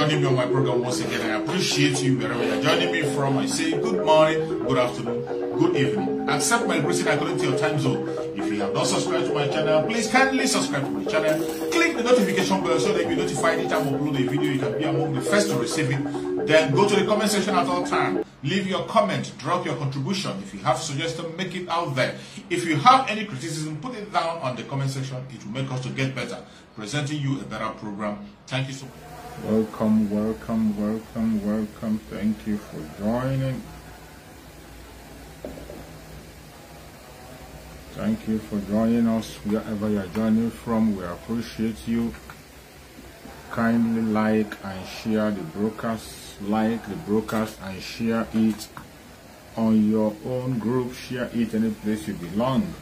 joining me on my program once again. I appreciate you wherever you're joining me from. I say good morning, good afternoon, good evening. Accept my greeting according to your time zone. If you have not subscribed to my channel, please kindly subscribe to my channel. Click the notification bell so that you'll be notified each time I upload a video. You can be among the first to receive it. Then go to the comment section at all times. Leave your comment, drop your contribution. If you have suggestions, make it out there. If you have any criticism, put it down on the comment section. It will make us to get better, presenting you a better program. Thank you so much. Welcome. Thank you for joining. Thank you for joining us wherever you are joining from. We appreciate you. Kindly like and share the broadcast. Like the broadcast and share it on your own group. Share it any place you belong.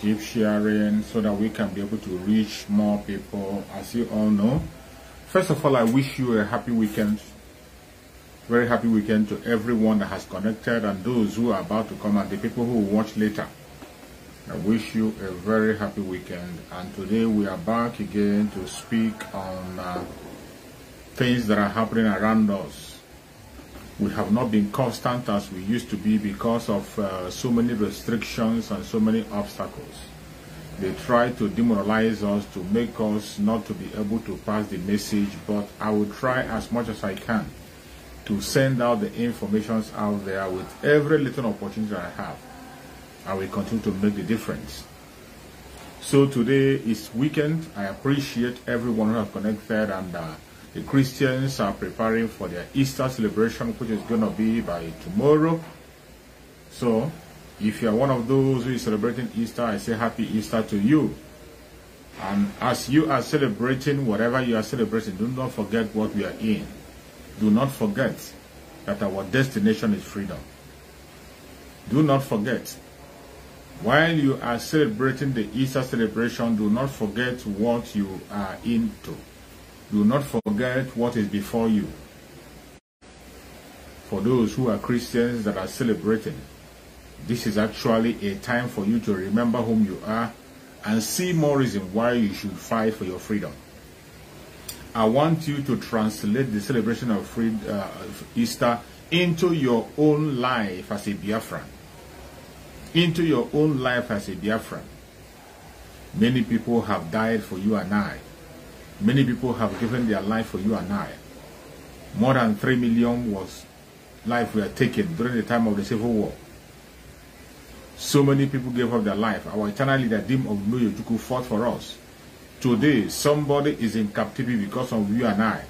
Keep sharing so that we can be able to reach more people. As you all know, first of all, I wish you a happy weekend. Very happy weekend to everyone that has connected and those who are about to come and the people who will watch later. I wish you a very happy weekend. And today we are back again to speak on things that are happening around us. We have not been constant as we used to be because of so many restrictions and so many obstacles. They try to demoralize us, to make us not to be able to pass the message, but I will try as much as I can to send out the informations out there with every little opportunity that I have. I will continue to make the difference. So today is weekend. I appreciate everyone who have connected, and the Christians are preparing for their Easter celebration, which is going to be by tomorrow. So if you are one of those who is celebrating Easter, I say happy Easter to you. And as you are celebrating whatever you are celebrating, do not forget what we are in. Do not forget that our destination is freedom. Do not forget, while you are celebrating the Easter celebration, do not forget what you are into. Do not forget what is before you. For those who are Christians that are celebrating, this is actually a time for you to remember whom you are and see more reason why you should fight for your freedom. I want you to translate the celebration of Easter into your own life as a Biafran. Into your own life as a Biafran. Many people have died for you and I. Many people have given their life for you and I. More than 3 million lives were taken during the time of the Civil War. So many people gave up their life. Our eternal leader, Dim of Noyojuku, fought for us. Today, somebody is in captivity because of you and I.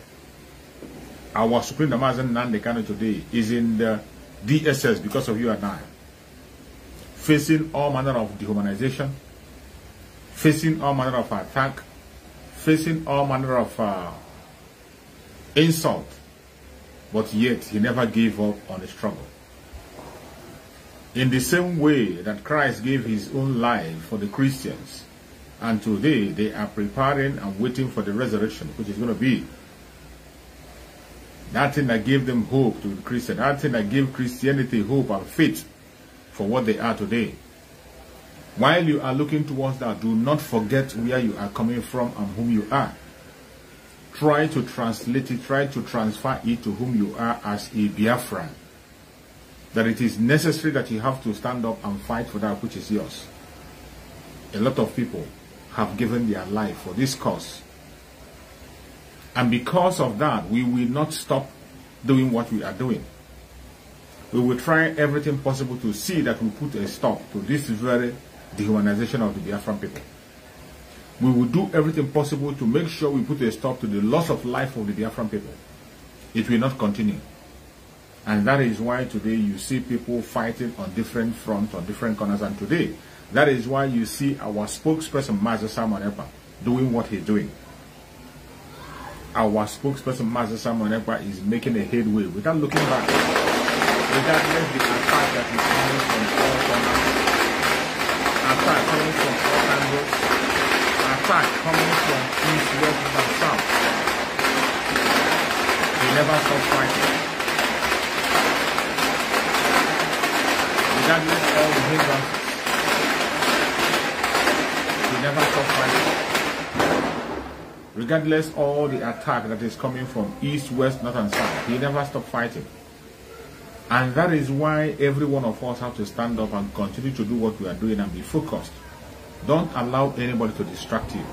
Our Supreme Damazan Nandekano today is in the DSS because of you and I. Facing all manner of dehumanization, facing all manner of attack, facing all manner of insult, but yet he never gave up on the struggle. In the same way that Christ gave his own life for the Christians, and today they are preparing and waiting for the resurrection, which is going to be that thing that gave them hope to the Christian, that thing that gave Christianity hope and faith for what they are today. While you are looking towards that, do not forget where you are coming from and whom you are. Try to translate it, try to transfer it to whom you are as a Biafran. That it is necessary that you have to stand up and fight for that which is yours. A lot of people have given their life for this cause. And because of that, we will not stop doing what we are doing. We will try everything possible to see that we put a stop to this very dehumanization of the Biafran people. We will do everything possible to make sure we put a stop to the loss of life of the Biafran people. It will not continue. And that is why today you see people fighting on different fronts, on different corners. And today, that is why you see our spokesperson, Master Simon Ekpa, doing what he's doing. Our spokesperson, Master Simon Ekpa, is making a headway without looking back. Regardless the attack that is coming from all corners, attack coming from all angles, attack coming from east, west, and south. They never stop fighting. Regardless of all the hindrances, they never stop fighting. regardless all the attack that is coming from east, west, north and south, he never stopped fighting. And that is why every one of us have to stand up and continue to do what we are doing and be focused. Don't allow anybody to distract you.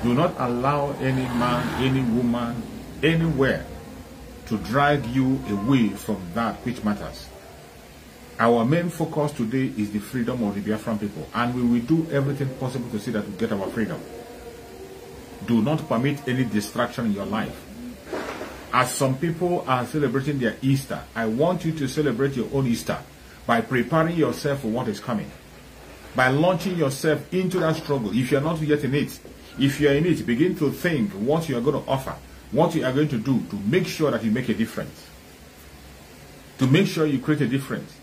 Do not allow any man, any woman, anywhere to drag you away from that which matters. Our main focus today is the freedom of the Biafran people, and we will do everything possible to see that we get our freedom. Do not permit any distraction in your life. As some people are celebrating their Easter, I want you to celebrate your own Easter by preparing yourself for what is coming, by launching yourself into that struggle. If you're not yet in it, if you're in it, begin to think what you are going to offer, what you are going to do to make sure that you make a difference, to make sure you create a difference.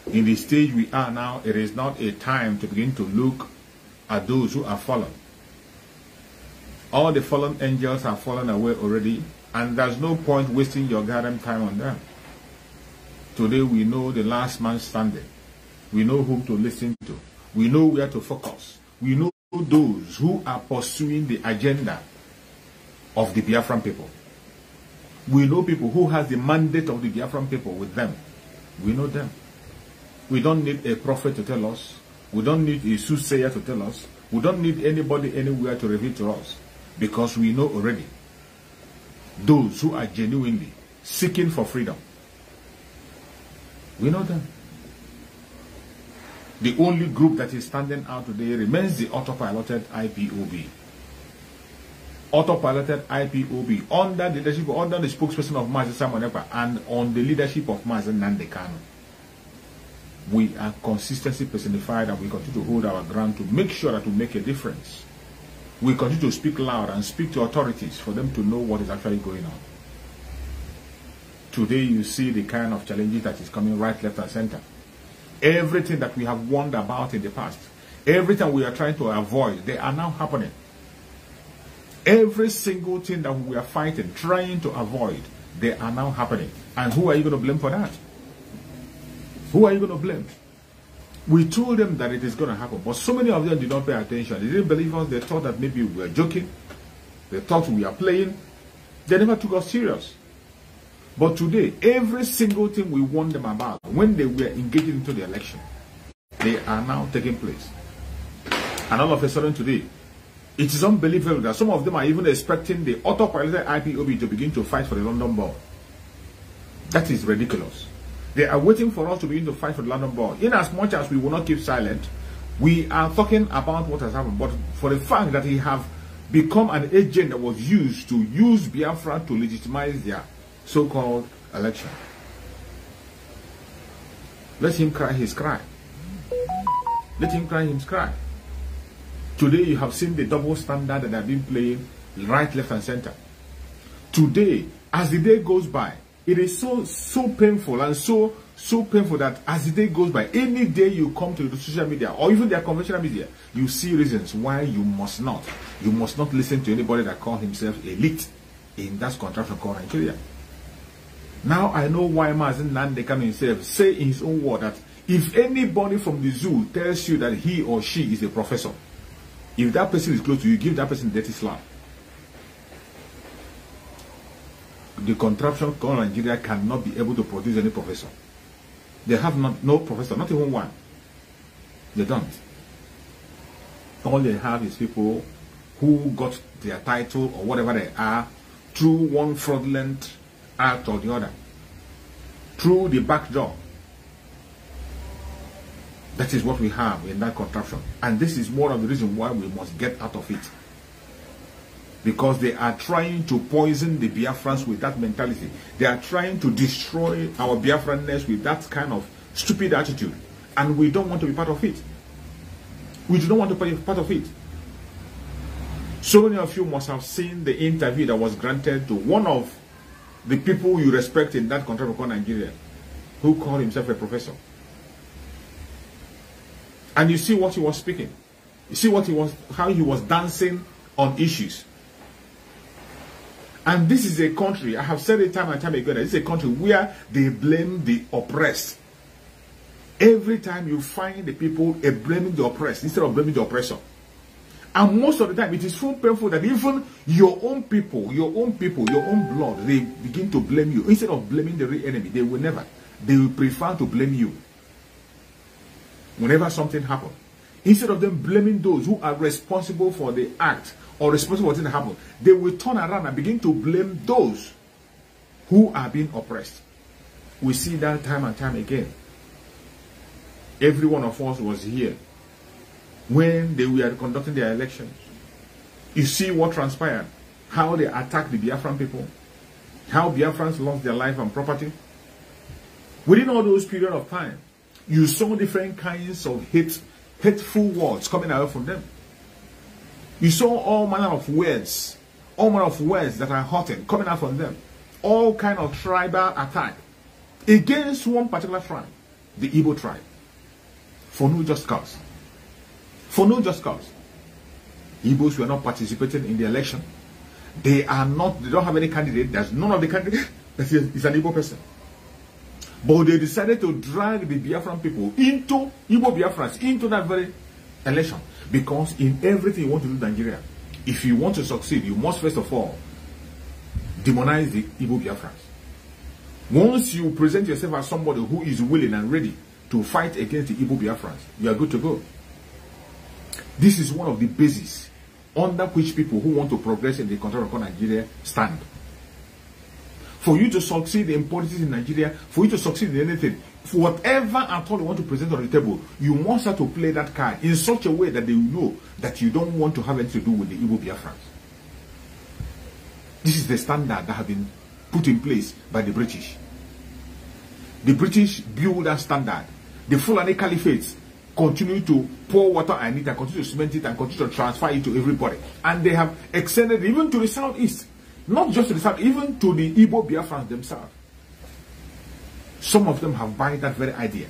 In the stage we are now, it is not a time to begin to look at those who are fallen. All the fallen angels have fallen away already, and there's no point wasting your goddamn time on them. Today we know the last man standing. We know whom to listen to. We know where to focus. We know those who are pursuing the agenda of the Biafran people. We know people who has the mandate of the Biafran people with them. We know them. We don't need a prophet to tell us. We don't need a soothsayer to tell us. We don't need anybody anywhere to reveal to us. Because we know already those who are genuinely seeking for freedom. We know them. The only group that is standing out today remains the autopiloted IPOB. Autopiloted IPOB under the leadership, under the spokesperson of Mazi Simon Ekpa and on the leadership of Mazi Nnamdi Kanu. We are consistency personified, and we continue to hold our ground to make sure that we make a difference. We continue to speak loud and speak to authorities for them to know what is actually going on. Today you see the kind of challenges that is coming right, left and center. Everything that we have warned about in the past, everything we are trying to avoid, they are now happening. Every single thing that we are fighting, trying to avoid, they are now happening. And who are you going to blame for that? Who are you going to blame? We told them that it is going to happen, but so many of them did not pay attention. They didn't believe us. They thought that maybe we were joking. They thought we are playing. They never took us serious. But today, every single thing we warned them about when they were engaging into the election, they are now taking place. And all of a sudden today, it is unbelievable that some of them are even expecting the autopiloted IPOB to begin to fight for the London ball. That is ridiculous. They are waiting for us to begin to fight for the London ball. In as much as we will not keep silent, we are talking about what has happened. But for the fact that he have become an agent that was used to use Biafra to legitimize their so-called election. Let him cry his cry. Let him cry his cry. Today you have seen the double standard that have been playing right, left and center. Today, as the day goes by, it is so painful and so painful that as the day goes by, any day you come to the social media or even their conventional media, you see reasons why you must not listen to anybody that calls himself elite in that contraption called Nigeria. Now I know why Mazi Nnamdi Kanu himself say in his own word that if anybody from the zoo tells you that he or she is a professor, if that person is close to you, give that person dirty slap. The contraption called Nigeria cannot be able to produce any professor. They have no professor, not even one. They don't. All they have is people who got their title or whatever they are through one fraudulent act or the other, through the back door. That is what we have in that contraption. And this is one of the reasons why we must get out of it. Because they are trying to poison the Biafrans with that mentality. They are trying to destroy our Biafranness with that kind of stupid attitude. And we don't want to be part of it. We do not want to be part of it. So many of you must have seen the interview that was granted to one of the people you respect in that country called Nigeria, who called himself a professor. And you see what he was speaking. You see what he was, how he was dancing on issues. And this is a country, I have said it time and time again, this is a country where they blame the oppressed. Every time you find the people blaming the oppressed instead of blaming the oppressor. And most of the time, it is so painful that even your own people, your own blood, they begin to blame you. Instead of blaming the real enemy, they will prefer to blame you. Whenever something happens, instead of them blaming those who are responsible for the act or responsible for what happened, they will turn around and begin to blame those who are being oppressed. We see that time and time again. Every one of us was here when they were conducting their elections. You see what transpired, how they attacked the Biafran people, how Biafrans lost their life and property. Within all those period of time, you saw different kinds of hateful words coming out from them. You saw all manner of words that are hurting coming out from them. All kind of tribal attack against one particular tribe, the Igbo tribe, for no just cause. For no just cause. Igbos were not participating in the election. They don't have any candidate. There's none of the candidates that is an Igbo person. But they decided to drag the Biafran people into Igbo Biafrans into that very election. Because in everything you want to do in Nigeria, if you want to succeed, you must first of all demonize the Igbo Biafrans. Once you present yourself as somebody who is willing and ready to fight against the Igbo Biafrans, you are good to go. This is one of the bases under which people who want to progress in the country of Nigeria stand. For you to succeed in politics in Nigeria, for you to succeed in anything, for whatever at all you want to present on the table, you must have to play that card in such a way that they will know that you don't want to have anything to do with the Igbo Biafrans. This is the standard that have been put in place by the British. The British build that standard. The Fulani Caliphates continue to pour water on it and continue to cement it and continue to transfer it to everybody. And they have extended even to the southeast. Not just to the south, even to the Igbo Biafrans themselves. Some of them have bought that very idea.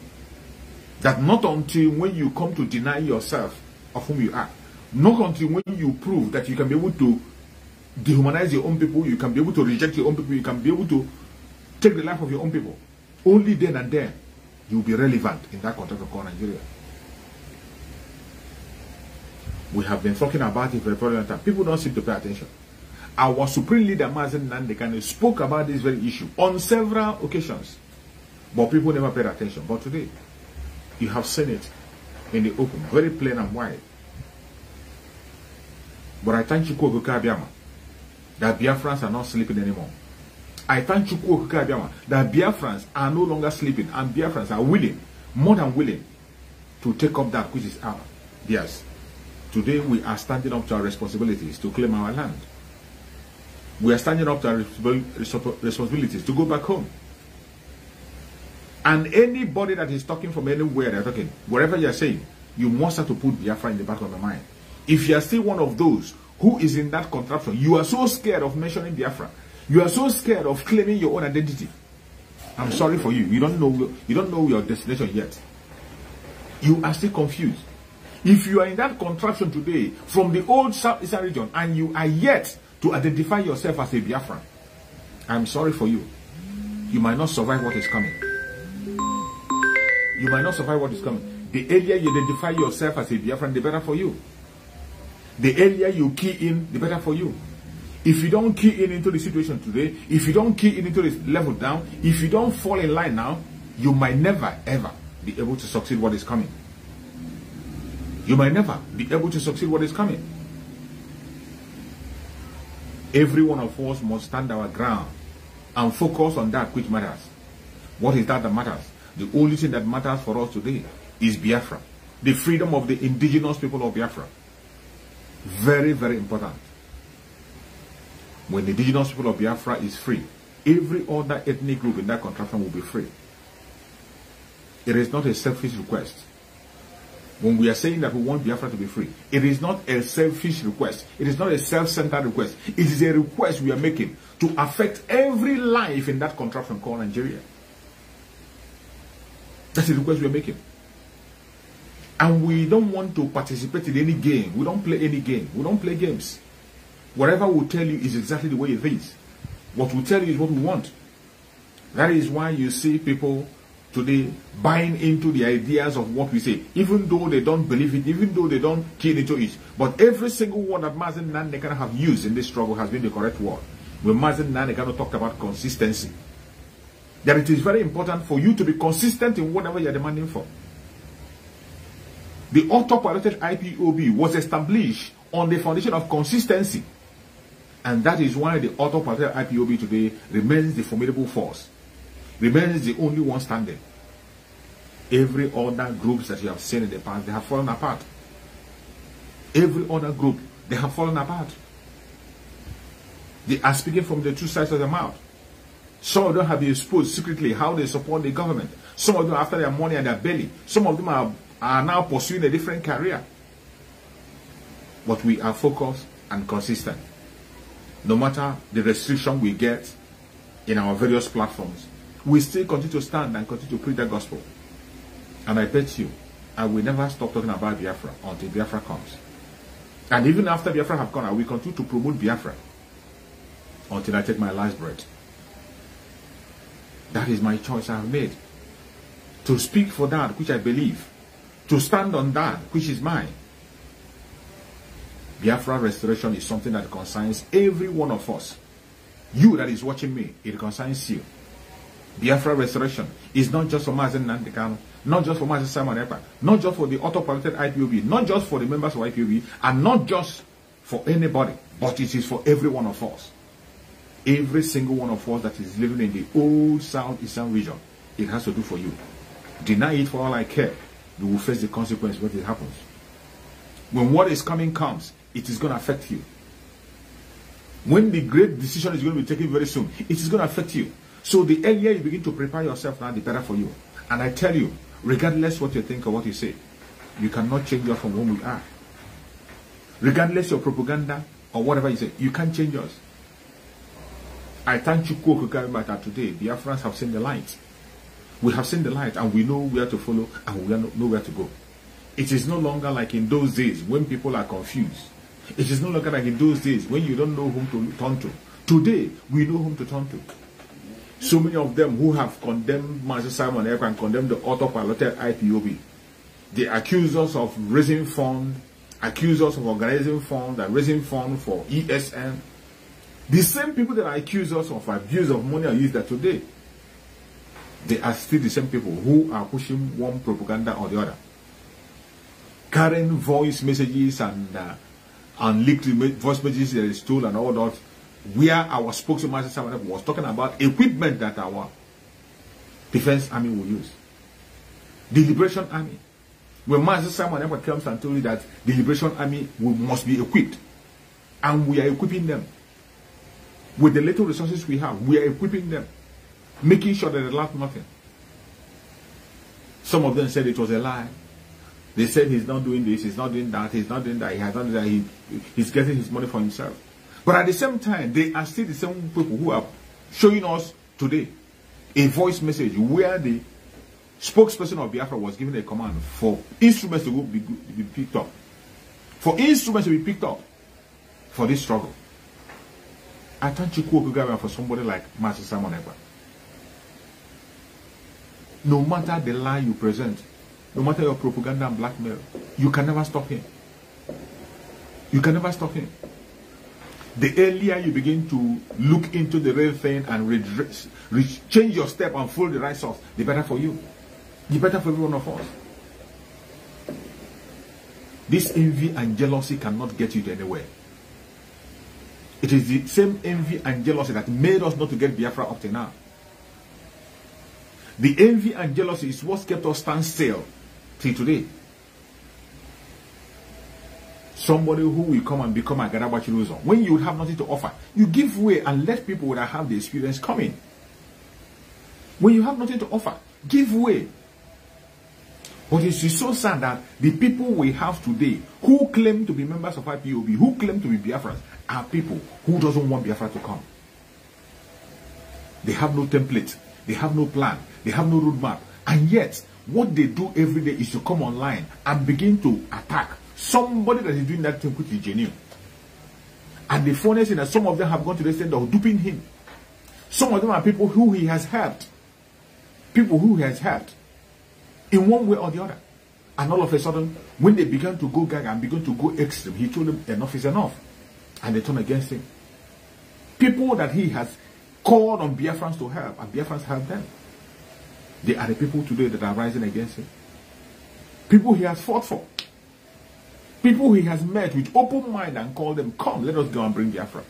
That not until when you come to deny yourself of whom you are, not until when you prove that you can be able to dehumanize your own people, you can be able to reject your own people, you can be able to take the life of your own people, only then and then you will be relevant in that context of called Nigeria. We have been talking about it for a very long time. People don't seem to pay attention. Our supreme leader, Mazen Nandekane, spoke about this very issue on several occasions. But people never paid attention. But today, you have seen it in the open, very plain and wide. But I thank Chukwu Okuka Abiyama that Biafrans are not sleeping anymore. I thank Chukwu Okuka Abiyama that Biafrans are no longer sleeping and Biafrans are willing, more than willing, to take up that which is ours. Yes. Today we are standing up to our responsibilities to claim our land. We are standing up to our responsibilities to go back home. And anybody that is talking from anywhere they're talking, wherever you're saying, you must have to put Biafra in the back of your mind. If you are still one of those who is in that contraption, you are so scared of mentioning Biafra, you are so scared of claiming your own identity, I'm sorry for you. You don't know your destination yet. You are still confused. If you are in that contraption today from the old Southeastern region and you are yet to identify yourself as a Biafran, I'm sorry for you. You might not survive what is coming. You might not survive what is coming. The earlier you identify yourself as a Biafran, the better for you. The earlier you key in, the better for you. If you don't key in into the situation today, if you don't key in into the level down, if you don't fall in line now, you might never ever be able to succeed what is coming. You might never be able to succeed what is coming. Every one of us must stand our ground and focus on that which matters. What is that matters? The only thing that matters for us today is Biafra. The freedom of the indigenous people of Biafra. Very, very important. When the indigenous people of Biafra is free, every other ethnic group in that contraption will be free. It is not a selfish request. When we are saying that we want Biafra to be free, it is not a selfish request. It is not a self-centered request. It is a request we are making to affect every life in that contraption called Nigeria. That's the request we are making. And we don't want to participate in any game. We don't play any game. We don't play games. Whatever we tell you is exactly the way it is. What we tell you is what we want. That is why you see people today buying into the ideas of what we say, even though they don't believe it, even though they don't key into it. But every single one that Mazen Nandekano have used in this struggle has been the correct word. When Mazen Nandekano talked about consistency, that it is very important for you to be consistent in whatever you're demanding for. The auto-piloted IPOB was established on the foundation of consistency. And that is why the auto-piloted IPOB today remains the formidable force, remains the only one standing. Every other groups that you have seen in the past, they have fallen apart. Every other group, they have fallen apart. They are speaking from the two sides of their mouth. Some of them have been exposed secretly how they support the government. Some of them after their money and their belly. Some of them are now pursuing a different career. But we are focused and consistent. No matter the restriction we get in our various platforms, we still continue to stand and continue to preach the gospel. And I bet you, I will never stop talking about Biafra until Biafra comes. And even after Biafra have gone, I will continue to promote Biafra until I take my last breath. That is my choice I have made. To speak for that which I believe. To stand on that which is mine. Biafra restoration is something that concerns every one of us. You that is watching me, it concerns you. Biafra restoration is not just for Mazen Nandekano, not just for Mazen Simon Ekpa, not just for the auto-piloted IPOB, not just for the members of IPOB, and not just for anybody, but it is for every one of us. Every single one of us that is living in the old Southeastern region, it has to do for you. Deny it for all I care. You will face the consequence when it happens. When what is coming comes, it is going to affect you. When the great decision is going to be taken very soon, it is going to affect you. So the earlier you begin to prepare yourself now, the better for you. And I tell you, regardless what you think or what you say, you cannot change us from whom we are. Regardless your propaganda or whatever you say, you can't change us. I thank you that today, Biafrans have seen the light. We have seen the light and we know where to follow and we know where to go. It is no longer like in those days when people are confused. It is no longer like in those days when you don't know whom to turn to. Today, we know whom to turn to. So many of them who have condemned Master Simon Ekpa and condemned the auto-piloted IPOB, they accuse us of raising funds, accuse us of organizing funds and raising funds for ESN. The same people that accuse us of abuse of money and use that today, they are still the same people who are pushing one propaganda or the other. Carrying voice messages and leaked voice messages that is stolen and all that, where our spokesman was talking about equipment that our defense army will use. The Liberation Army. When Master Simon comes and told you that the Liberation Army must be equipped, and we are equipping them. With the little resources we have, we are equipping them, making sure that they lack nothing. Some of them said it was a lie. They said he's not doing this, he's not doing that, he's not doing that, he has not done that, he's getting his money for himself. But at the same time, they are still the same people who are showing us today a voice message where the spokesperson of Biafra was given a command for instruments to be picked up. For instruments to be picked up for this struggle. I thank you for somebody like Master Simon Ekpa. No matter the lie you present, no matter your propaganda and blackmail, you can never stop him. You can never stop him. The earlier you begin to look into the real thing and change your step and follow the right source, the better for you. The better for every one of us. This envy and jealousy cannot get you to anywhere. It is the same envy and jealousy that made us not to get Biafra up to now. The envy and jealousy is what kept us stand still till today. Somebody who will come and become a Garabachiruzo, when you have nothing to offer, you give way and let people that have the experience come in. When you have nothing to offer, give way. But it is so sad that the people we have today who claim to be members of IPOB, who claim to be Biafrans, are people who doesn't want Biafra to come. They have no template, they have no plan, they have no roadmap, and yet what they do every day is to come online and begin to attack somebody that is doing that thing which is genuine. And the funniest thing is that some of them have gone to the extent of duping him. Some of them are people who he has helped. people who he has helped in one way or the other. And all of a sudden, when they began to go gaga and began to go extreme, he told them enough is enough. And they turned against him. People that he has called on Biafrans to help, and Biafrans help them. They are the people today that are rising against him. People he has fought for. People he has met with open mind and called them, come, let us go and bring Biafra.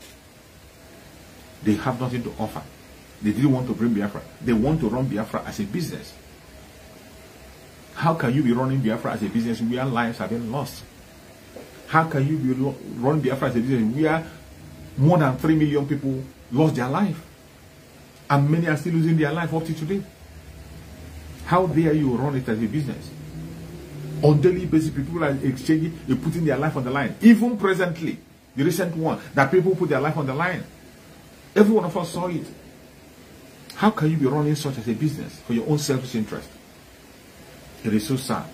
They have nothing to offer. They didn't want to bring Biafra. They want to run Biafra as a business. How can you be running Biafra as a business where lives have been lost? How can you be running Biafra as a business where more than 3 million people lost their life? And many are still losing their life up to today. How dare you run it as a business? On daily basis, people are exchanging, they're putting their life on the line. Even presently, the recent one, that people put their life on the line. Every one of us saw it. How can you be running such as a business for your own selfish interest? It is so sad.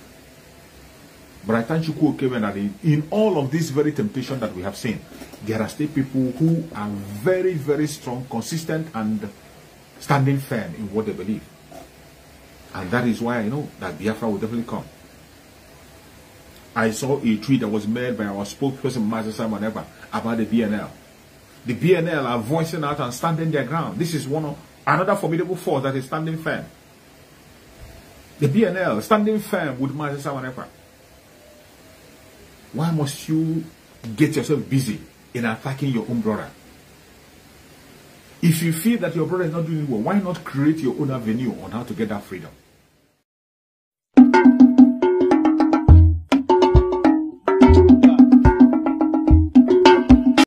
But I thank you, that in all of this very temptation that we have seen, there are still people who are very, very strong, consistent, and standing firm in what they believe. And that is why I know that Biafra will definitely come. I saw a tweet that was made by our spokesperson, Master Simon Eba, about the BNL. The BNL are voicing out and standing their ground. This is another formidable force that is standing firm. The BNL standing firm with Master Simon Eba. Why must you get yourself busy in attacking your own brother? If you feel that your brother is not doing well, why not create your own avenue on how to get that freedom?